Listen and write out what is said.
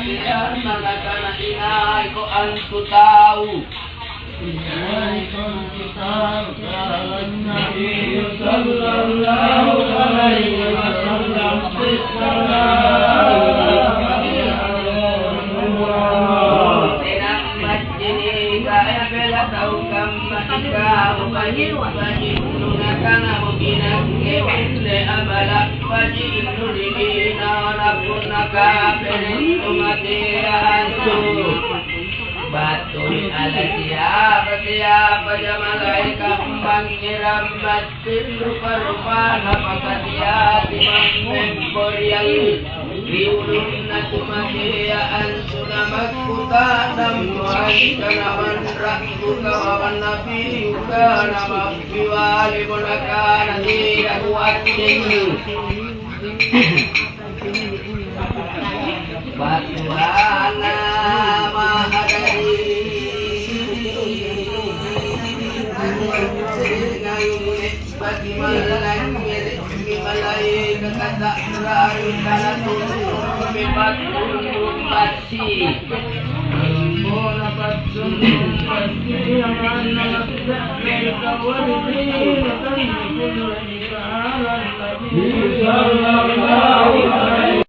kasihan manakana inay ko ang tutaw. Inay ko ang tutaw kalan Nabi sallallahu alaihi wasallam tinammat ini kaya bela tau kamma ikaw pajinunakana mubinagkewinde abala pajinunigina napunaka penintumatiahansu batul ala siapa jamalai kambang nyirabatin rupa-rupa napakatia timang memboriang riulun natumakiaan sunamat kuta namuan kanaman rakbuka wawan nabi yuka nama biwali munaka nanti akuatin batuhana mahadari bagi malang milik malai kata raru kana turun bebatul basi bola batun basi amana mereka wali tan kullu ni ala nabi sallallahu